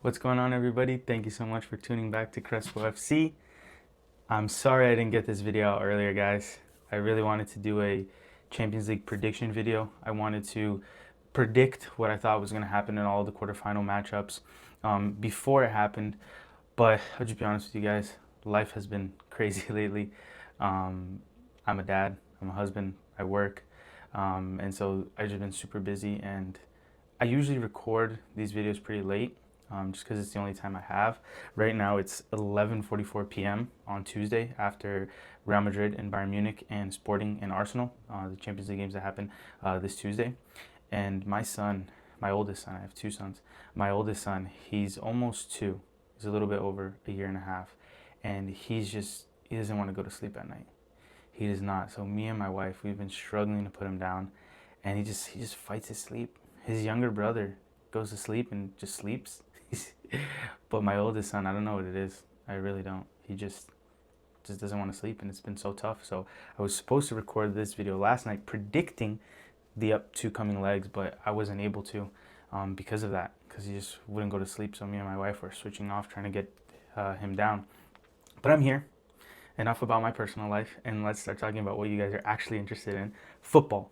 What's going on, everybody? Thank you so much for tuning back to Crespo FC. I'm sorry I didn't get this video out earlier, guys. I really wanted to do a Champions League prediction video. I wanted to predict what I thought was going to happen in all the quarterfinal matchups before it happened. But I'll just be honest with you guys, life has been crazy lately. I'm a dad, I'm a husband, I work, and so I've just been super busy, and I usually record these videos pretty late, just because it's the only time I have. Right now it's 11:44 p.m. on Tuesday after Real Madrid and Bayern Munich and Sporting and Arsenal, the Champions League games that happen this Tuesday. And my son, my oldest son, I have two sons. My oldest son, he's almost 2. He's a little bit over a year and a half, and he doesn't want to go to sleep at night. He does not. So me and my wife, we've been struggling to put him down, and he just fights his sleep. His younger brother goes to sleep and just sleeps. But my oldest son, I don't know what it is. I really don't. He just doesn't want to sleep, and it's been so tough. So I was supposed to record this video last night predicting the up two coming legs, but I wasn't able to because of that, because he just wouldn't go to sleep. So me and my wife were switching off, trying to get him down. But I'm here. Enough about my personal life, and let's start talking about what you guys are actually interested in, football.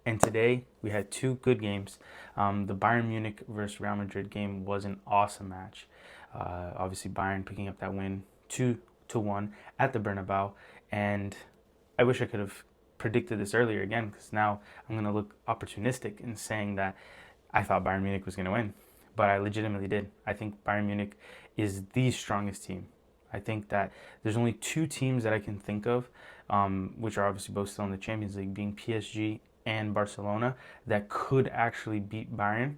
And today we had two good games. The Bayern Munich versus Real Madrid game was an awesome match. Obviously Bayern picking up that win 2-1 at the Bernabeu, and I wish I could have predicted this earlier again, because now I'm going to look opportunistic in saying that I thought Bayern Munich was going to win, but I legitimately did. I think Bayern Munich is the strongest team. I think that there's only two teams that I can think of, which are obviously both still in the Champions League, being PSG and Barcelona, that could actually beat Bayern.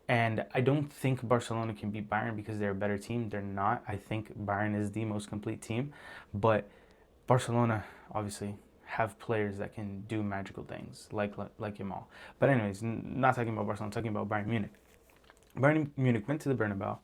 And I don't think Barcelona can beat Bayern because they're a better team. They're not. I think Bayern is the most complete team. But Barcelona obviously have players that can do magical things, like Yamal. But anyways, not talking about Barcelona, I'm talking about Bayern Munich. Bayern Munich went to the Bernabeu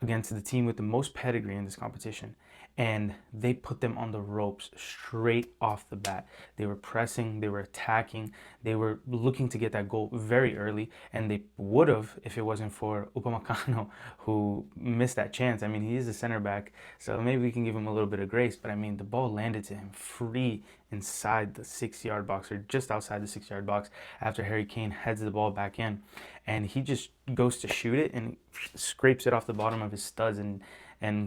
against the team with the most pedigree in this competition, and they put them on the ropes straight off the bat. They were pressing, they were attacking, they were looking to get that goal very early, and they would have if it wasn't for Upamecano, who missed that chance. I mean, he is a center back, so maybe we can give him a little bit of grace, but I mean, the ball landed to him free inside the 6-yard box, or just outside the 6-yard box, after Harry Kane heads the ball back in, and he just goes to shoot it and scrapes it off the bottom of his studs, and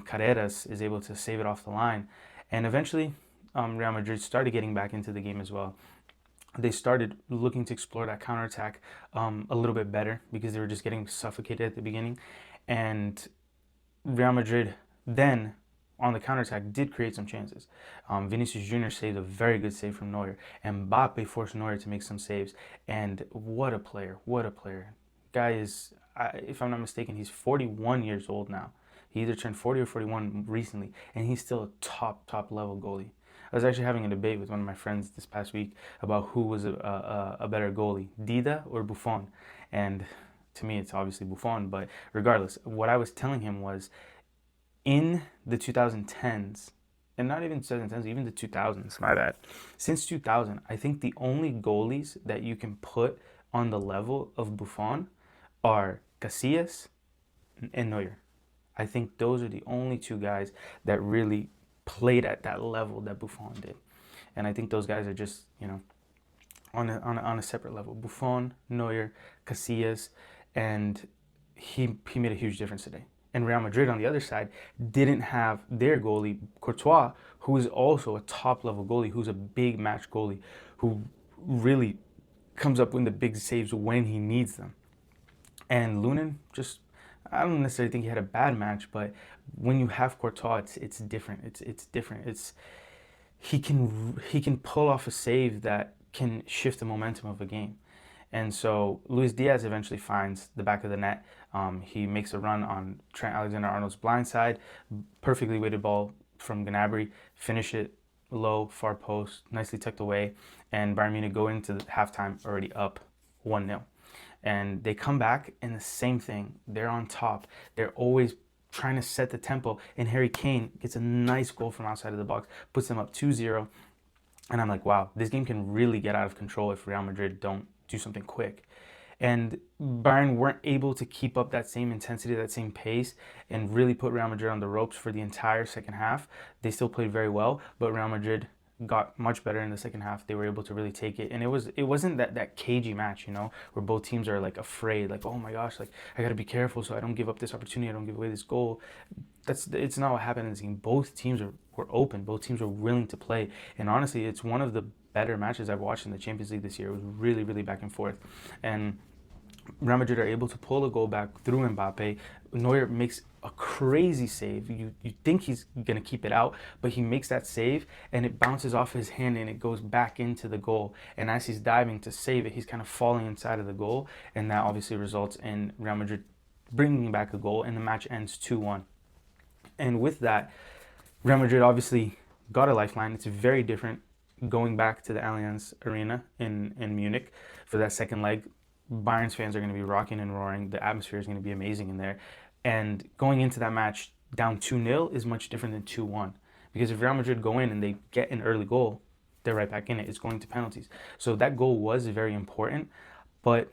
Carreras is able to save it off the line. And eventually Real Madrid started getting back into the game as well. They started looking to explore that counterattack a little bit better, because they were just getting suffocated at the beginning. And Real Madrid then, on the counterattack, did create some chances. Vinicius Jr. saved a very good save from Neuer, and Mbappe forced Neuer to make some saves. And what a player, what a player. Guy is, if I'm not mistaken, he's 41 years old now. He either turned 40 or 41 recently, and he's still a top level goalie. I was actually having a debate with one of my friends this past week about who was a better goalie, Dida or Buffon. And to me, it's obviously Buffon, but regardless, what I was telling him was, in the 2010s, and not even 2010s, even the 2000s, my bad. Since 2000, I think the only goalies that you can put on the level of Buffon are Casillas and Neuer. I think those are the only two guys that really played at that level that Buffon did. And I think those guys are just, on a separate level. Buffon, Neuer, Casillas, and he made a huge difference today. And Real Madrid, on the other side, didn't have their goalie, Courtois, who is also a top-level goalie, who's a big match goalie, who really comes up with the big saves when he needs them. And Lunin, I don't necessarily think he had a bad match, but when you have Courtois, it's different. It's different. He can pull off a save that can shift the momentum of a game. And so Luis Diaz eventually finds the back of the net. He makes a run on Trent Alexander-Arnold's blind side, perfectly weighted ball from Gnabry, finish it low, far post, nicely tucked away, and Bayern Munich go into the halftime already up 1-0. And they come back, and the same thing. They're on top. They're always trying to set the tempo, and Harry Kane gets a nice goal from outside of the box, puts them up 2-0. And I'm like, wow, this game can really get out of control if Real Madrid don't do something quick. And Bayern weren't able to keep up that same intensity, that same pace, and really put Real Madrid on the ropes for the entire second half. They still played very well, but Real Madrid got much better in the second half. They were able to really take it, and it wasn't that cagey match, where both teams are like afraid, like, oh my gosh, like I gotta be careful so I don't give up this opportunity, I don't give away this goal. It's not what happened in this game. Both teams were open, both teams were willing to play, and honestly, it's one of the better matches I've watched in the Champions League this year. It was really, really back and forth, and Real Madrid are able to pull a goal back through Mbappe. Neuer makes a crazy save. You think he's going to keep it out, but he makes that save, and it bounces off his hand, and it goes back into the goal. And as he's diving to save it, he's kind of falling inside of the goal, and that obviously results in Real Madrid bringing back a goal, and the match ends 2-1. And with that, Real Madrid obviously got a lifeline. It's very different going back to the Allianz Arena in Munich for that second leg. Bayern's fans are going to be rocking and roaring. The atmosphere is going to be amazing in there. And going into that match down 2-0 is much different than 2-1. Because if Real Madrid go in and they get an early goal, they're right back in it. It's going to penalties. So that goal was very important, but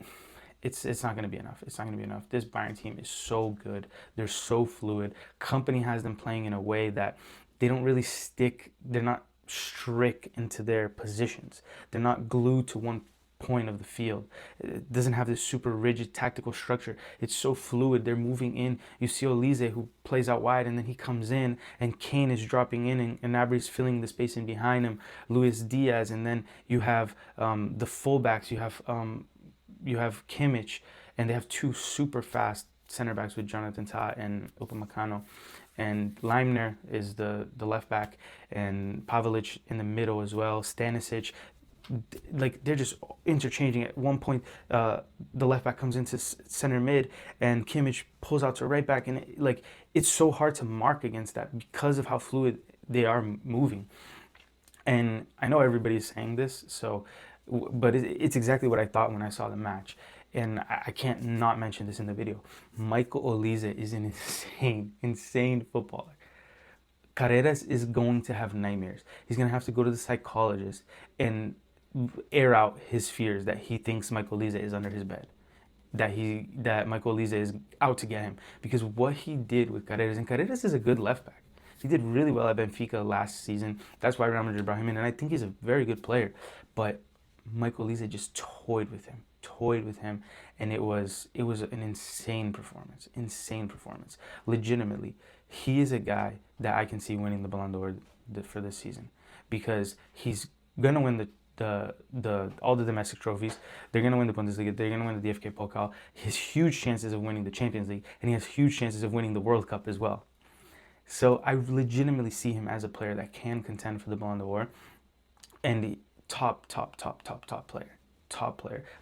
it's not going to be enough. It's not going to be enough. This Bayern team is so good. They're so fluid. Kompany has them playing in a way that they don't really stick. They're not strict into their positions. They're not glued to one point of the field. It doesn't have this super rigid tactical structure. It's so fluid. They're moving in. You see Olise, who plays out wide, and then he comes in, and Kane is dropping in, and Gnabry's filling the space in behind him. Luis Diaz, and then you have the fullbacks. You have Kimmich, and they have two super fast center backs with Jonathan Tah and Upamecano. And Leimner is the left back, and Pavlic in the middle as well. Stanisic. Like, they're just interchanging. At one point, the left back comes into center mid, and Kimmich pulls out to right back, and it's so hard to mark against that because of how fluid they are moving. And I know everybody's saying this, but it's exactly what I thought when I saw the match. And I can't not mention this in the video. Michael Olise is an insane footballer. Carreras is going to have nightmares. He's going to have to go to the psychologist and air out his fears that he thinks Michael Olise is under his bed, that Michael Olise is out to get him, because what he did with Carreras, and Carreras is a good left back. He did really well at Benfica last season. That's why Real Madrid brought him in, and I think he's a very good player. But Michael Olise just toyed with him, and it was an insane performance. Legitimately, he is a guy that I can see winning the Ballon d'Or for this season, because he's gonna win all the domestic trophies. They're gonna win the Bundesliga. They're gonna win the DFK Pokal. He has huge chances of winning the Champions League, and he has huge chances of winning the World Cup as well. So I legitimately see him as a player that can contend for the Ballon d'Or, and the top player.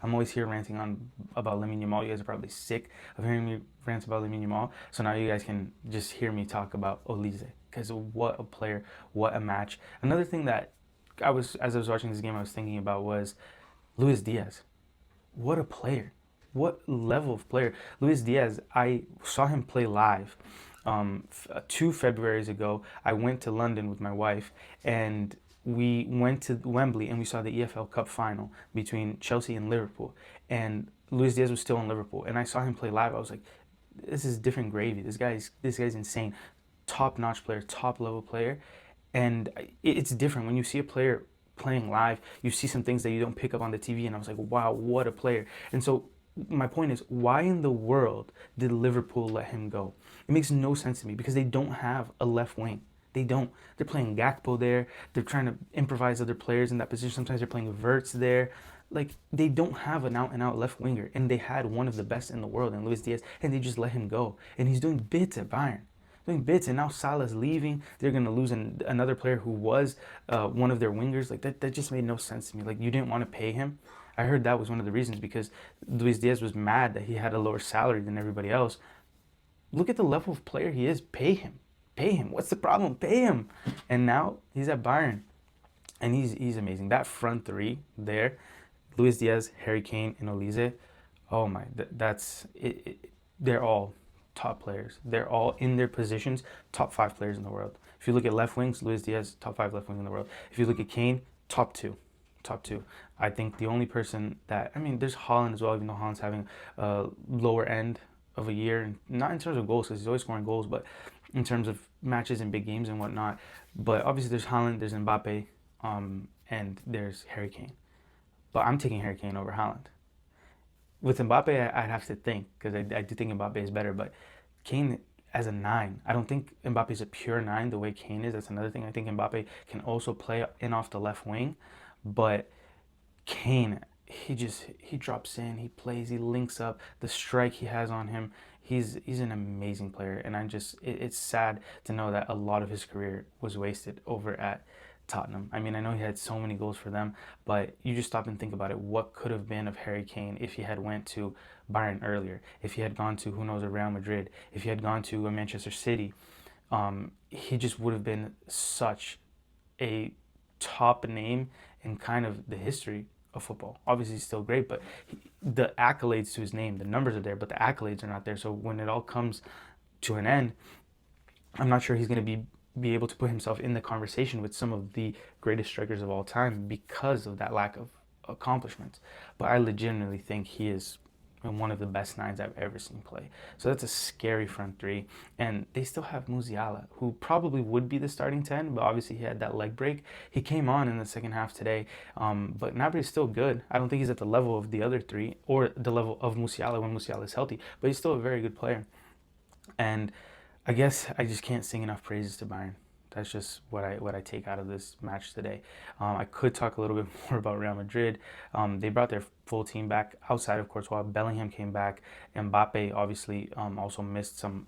I'm always here ranting on about Lamine Yamal. You guys are probably sick of hearing me rant about Lamine Yamal. So now you guys can just hear me talk about Olise, because what a player, what a match. Another thing that as I was watching this game, I was thinking about was Luis Diaz. What a player. What level of player. Luis Diaz, I saw him play live 2 Februaries ago. I went to London with my wife, and we went to Wembley, and we saw the EFL Cup final between Chelsea and Liverpool. And Luis Diaz was still in Liverpool, and I saw him play live. I was like, this is different gravy. This guy's insane. Top-notch player, top-level player. And it's different when you see a player playing live. You see some things that you don't pick up on the TV, and I was like, wow, what a player. And so my point is, why in the world did Liverpool let him go? It makes no sense to me, because they don't have a left wing. They don't. They're playing Gakpo there. They're trying to improvise other players in that position. Sometimes they're playing Havertz there. Like, they don't have an out-and-out left winger, and they had one of the best in the world in Luis Diaz, and they just let him go. And he's doing bits at Bayern. And now Salah's leaving. They're going to lose another player who was one of their wingers. Like, that just made no sense to me. Like, you didn't want to pay him. I heard that was one of the reasons, because Luis Diaz was mad that he had a lower salary than everybody else. Look at the level of player he is. Pay him. What's the problem? Pay him. And now he's at Bayern, and he's amazing. That front three there, Luis Diaz, Harry Kane, and Olise. Oh my, that's it. They're all top players. They're all in their positions, top 5 players in the world. If you look at left wings, Luis Diaz, top 5 left wing in the world. If you look at Kane, top 2. top two. I think the only person that, I mean, there's Haaland as well, even though Haaland's having a lower end of a year, not in terms of goals because he's always scoring goals, but in terms of matches and big games and whatnot. But obviously there's Haaland, there's Mbappe, and there's Harry Kane. But I'm taking Harry Kane over Haaland. With Mbappe, I'd have to think because I do think Mbappe is better. But Kane as a nine, I don't think Mbappe is a pure nine the way Kane is. That's another thing. I think Mbappe can also play in off the left wing, but Kane, he drops in, he plays, he links up. The strike he has on him, he's an amazing player, and it's sad to know that a lot of his career was wasted over at Tottenham. I mean, I know he had so many goals for them, but you just stop and think about it. What could have been of Harry Kane if he had went to Bayern earlier? If he had gone to, who knows, a Real Madrid? If he had gone to a Manchester City? He just would have been such a top name in kind of the history of football. Obviously, he's still great, but the accolades to his name, the numbers are there, but the accolades are not there. So when it all comes to an end, I'm not sure he's going to be able to put himself in the conversation with some of the greatest strikers of all time because of that lack of accomplishments. But I legitimately think he is one of the best nines I've ever seen play. So that's a scary front three. And they still have Musiala, who probably would be the starting 10, but obviously he had that leg break. He came on in the second half today, but Gnabry is still good. I don't think he's at the level of the other three or the level of Musiala when Musiala is healthy, but he's still a very good player. And I guess I just can't sing enough praises to Bayern. That's just what I take out of this match today. I could talk a little bit more about Real Madrid. They brought their full team back outside of Courtois. Bellingham came back. Mbappe obviously also missed some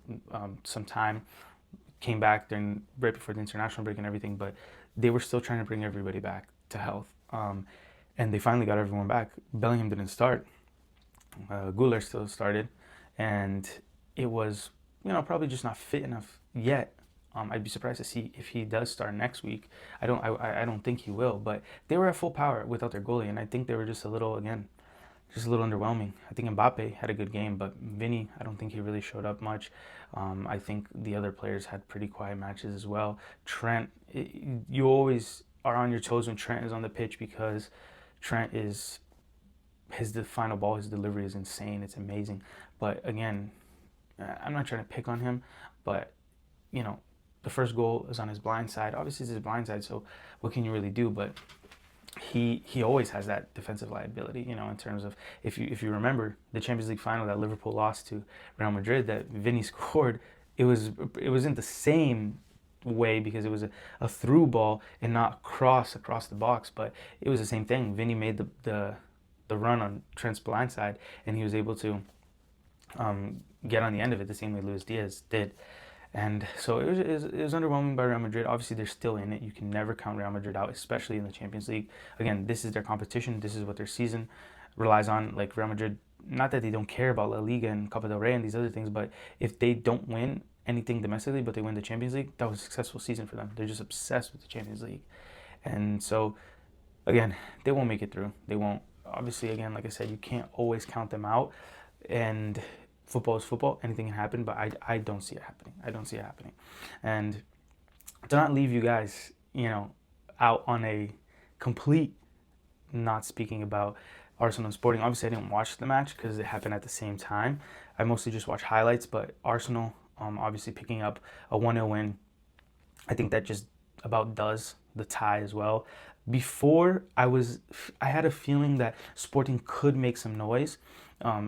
time. Came back during right before the international break and everything, but they were still trying to bring everybody back to health. And they finally got everyone back. Bellingham didn't start. Güler still started, and it was probably just not fit enough yet. I'd be surprised to see if he does start next week. I don't think he will, but they were at full power without their goalie, and I think they were just a little underwhelming. I think Mbappe had a good game, but Vinny, I don't think he really showed up much. I think the other players had pretty quiet matches as well. Trent, you always are on your toes when Trent is on the pitch because Trent is the final ball, his delivery is insane. It's amazing. But again, I'm not trying to pick on him, but the first goal is on his blind side. Obviously, it's his blind side, so what can you really do? But he always has that defensive liability, in terms of if you remember the Champions League final that Liverpool lost to Real Madrid that Vinny scored, it wasn't the same way because it was a through ball and not cross across the box, but it was the same thing. Vinny made the run on Trent's blind side, and he was able to get on the end of it the same way Luis Diaz did. And so it was underwhelming by Real Madrid. Obviously, they're still in it. You can never count Real Madrid out, especially in the Champions League. Again, this is their competition. This is what their season relies on. Like Real Madrid, not that they don't care about La Liga and Copa del Rey and these other things, but if they don't win anything domestically, but they win the Champions League, that was a successful season for them. They're just obsessed with the Champions League. And so, again, they won't make it through. They won't. Obviously, again, like I said, you can't always count them out. And football is football. Anything can happen, but I don't see it happening. I don't see it happening. And to not leave you guys, out on a complete not speaking about Arsenal and Sporting. Obviously, I didn't watch the match because it happened at the same time. I mostly just watched highlights, but Arsenal obviously picking up a 1-0 win. I think that just about does the tie as well. Before, I had a feeling that Sporting could make some noise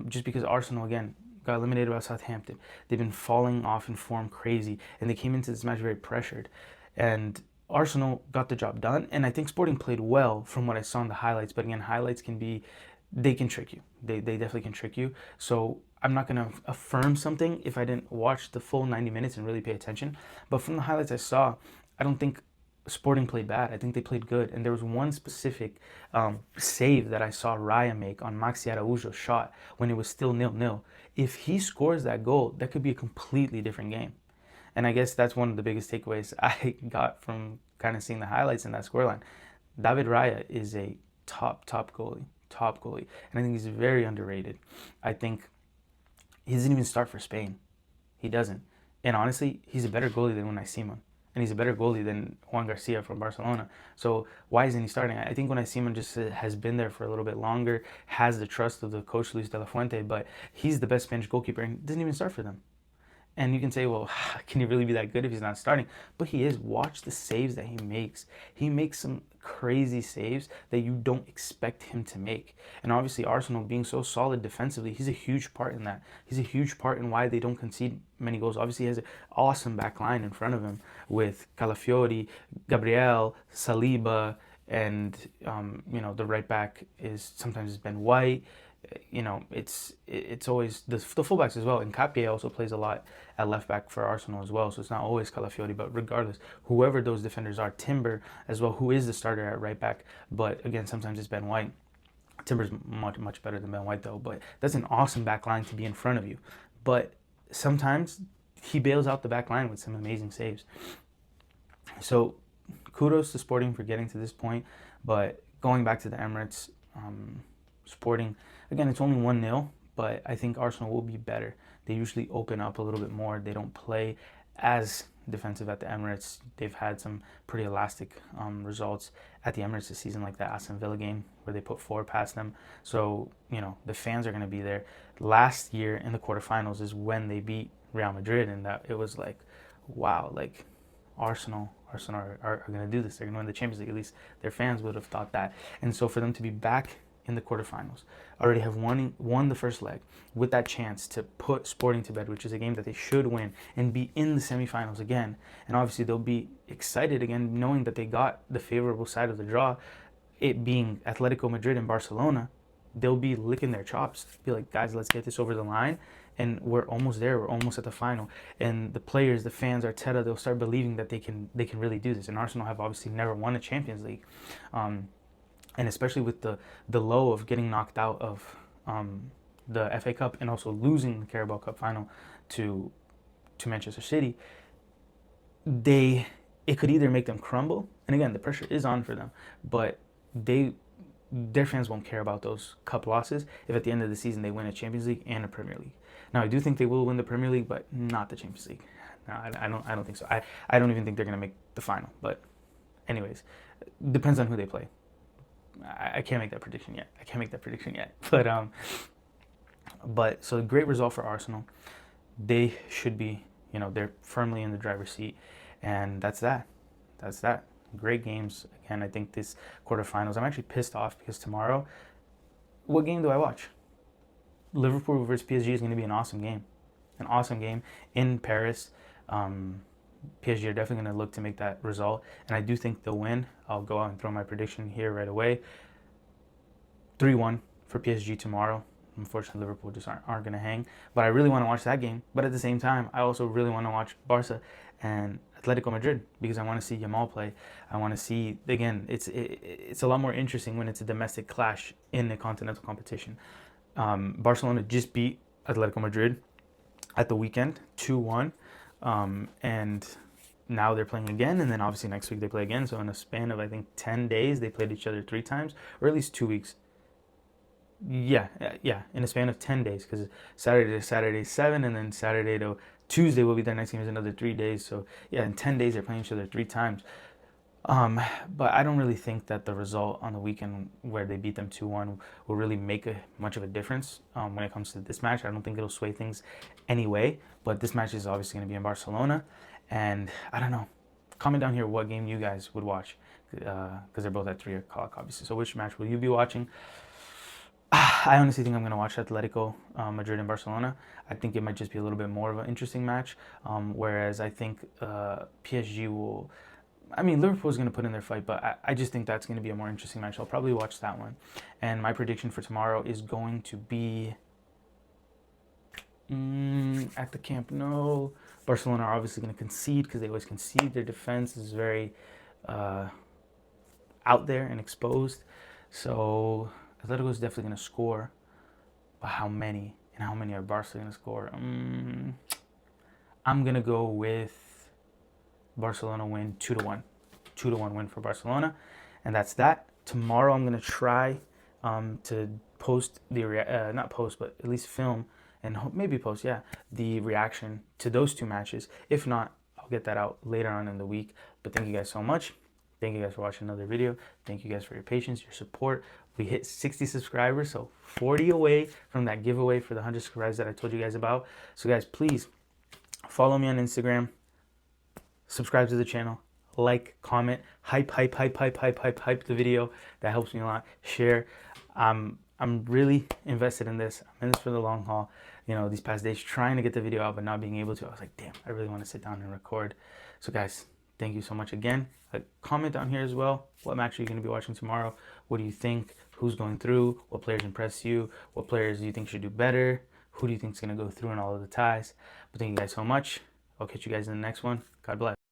just because Arsenal, again, got eliminated by Southampton. They've been falling off in form crazy, and they came into this match very pressured. And Arsenal got the job done, and I think Sporting played well from what I saw in the highlights. But again, highlights they can trick you. They definitely can trick you. So I'm not going to affirm something if I didn't watch the full 90 minutes and really pay attention. But from the highlights I saw, I don't think Sporting played bad. I think they played good. And there was one specific save that I saw Raya make on Maxi Araujo's shot when it was still 0-0. If he scores that goal, that could be a completely different game. And I guess that's one of the biggest takeaways I got from kind of seeing the highlights in that scoreline. David Raya is a top goalie. And I think he's very underrated. I think he doesn't even start for Spain. He doesn't. And honestly, he's a better goalie than Unai Simon. and he's a better goalie than Juan Garcia from Barcelona. So why isn't he starting? I think when Simon just has been there for a little bit longer, has the trust of the coach Luis de la Fuente, but he's the best Spanish goalkeeper and doesn't even start for them. And you can say, well, can he really be that good if he's not starting? But he is. Watch the saves that he makes. He makes some crazy saves that you don't expect him to make. And obviously, Arsenal being so solid defensively, he's a huge part in that. He's a huge part in why they don't concede many goals. Obviously, he has an awesome back line in front of him with Calafiori, Gabriel, Saliba, and the right back is sometimes Ben White. It's always the fullbacks as well. And Capie also plays a lot at left back for Arsenal as well. So it's not always Calafiori, but regardless, whoever those defenders are, Timber as well, who is the starter at right back. But again, sometimes it's Ben White. Timber's much better than Ben White though. But that's an awesome back line to be in front of you. But sometimes he bails out the back line with some amazing saves. So kudos to Sporting for getting to this point. But going back to the Emirates, Sporting, again, it's only 1-0, but I think Arsenal will be better. They usually open up a little bit more. They don't play as defensive at the Emirates. They've had some pretty elastic results at the Emirates this season, like the Aston Villa game where they put 4 past them. So, the fans are going to be there. Last year in the quarterfinals is when they beat Real Madrid, and that it was like, wow, like Arsenal are going to do this. They're going to win the Champions League. At least their fans would have thought that. And so for them to be back in the quarterfinals, already have won the first leg with that chance to put Sporting to bed, which is a game that they should win, and be in the semifinals again. And obviously they'll be excited again knowing that they got the favorable side of the draw, it being Atletico Madrid and Barcelona. They'll be licking their chops, be like, guys, let's get this over the line, and we're almost there. We're almost at the final. And the players, the fans, Arteta, they'll start believing that they can really do this. And Arsenal have obviously never won a Champions League. And especially with the low of getting knocked out of the FA Cup and also losing the Carabao Cup final to Manchester City, it could either make them crumble, and again, the pressure is on for them, but their fans won't care about those cup losses if at the end of the season they win a Champions League and a Premier League. Now, I do think they will win the Premier League, but not the Champions League. No, I don't think so. I don't even think they're going to make the final. But anyways, depends on who they play. I can't make that prediction yet. But so great result for Arsenal. They should be, they're firmly in the driver's seat, and that's that. Great games. Again, I think this quarterfinals, I'm actually pissed off because tomorrow, what game do I watch? Liverpool versus PSG is going to be an awesome game in Paris. PSG are definitely going to look to make that result, and I do think they'll win. I'll go out and throw my prediction here right away. 3-1 for PSG tomorrow. Unfortunately, Liverpool just aren't going to hang. But I really want to watch that game. But at the same time, I also really want to watch Barca and Atletico Madrid because I want to see Yamal play. I want to see, again, it's a lot more interesting when it's a domestic clash in a continental competition. Barcelona just beat Atletico Madrid at the weekend, 2-1. And now they're playing again, and then obviously next week they play again. So in a span of, I think, 10 days, they played each other 3 times, or at least 2 weeks. Yeah, in a span of 10 days, because Saturday to Saturday 7, and then Saturday to Tuesday will be their next game is another 3 days. So yeah, in 10 days they're playing each other 3 times. But I don't really think that the result on the weekend where they beat them 2-1 will really make much of a difference when it comes to this match. I don't think it'll sway things anyway, but this match is obviously going to be in Barcelona, and I don't know. Comment down here what game you guys would watch, because they're both at 3 o'clock, obviously. So which match will you be watching? I honestly think I'm going to watch Atletico Madrid and Barcelona. I think it might just be a little bit more of an interesting match, whereas I think PSG will... Liverpool's going to put in their fight, but I just think that's going to be a more interesting match. I'll probably watch that one. And my prediction for tomorrow is going to be at the Camp Nou. Barcelona are obviously going to concede because they always concede. Their defense is very out there and exposed. So Atletico is definitely going to score. But how many? And how many are Barca going to score? I'm going to go with Barcelona win 2-1. 2-1 win for Barcelona. And that's that. Tomorrow I'm going to try to post not post, but at least film and maybe post, the reaction to those 2 matches. If not, I'll get that out later on in the week. But thank you guys so much. Thank you guys for watching another video. Thank you guys for your patience, your support. We hit 60 subscribers, so 40 away from that giveaway for the 100 subscribers that I told you guys about. So guys, please follow me on Instagram, subscribe to the channel, like, comment, hype the video. That helps me a lot. Share. I'm really invested in this. I'm in this for the long haul. You know, these past days trying to get the video out but not being able to. I was like, damn, I really want to sit down and record. So guys, thank you so much again. Comment down here as well. What match are you going to be watching tomorrow? What do you think? Who's going through? What players impress you? What players do you think should do better? Who do you think is going to go through in all of the ties? But thank you guys so much. I'll catch you guys in the next one. God bless.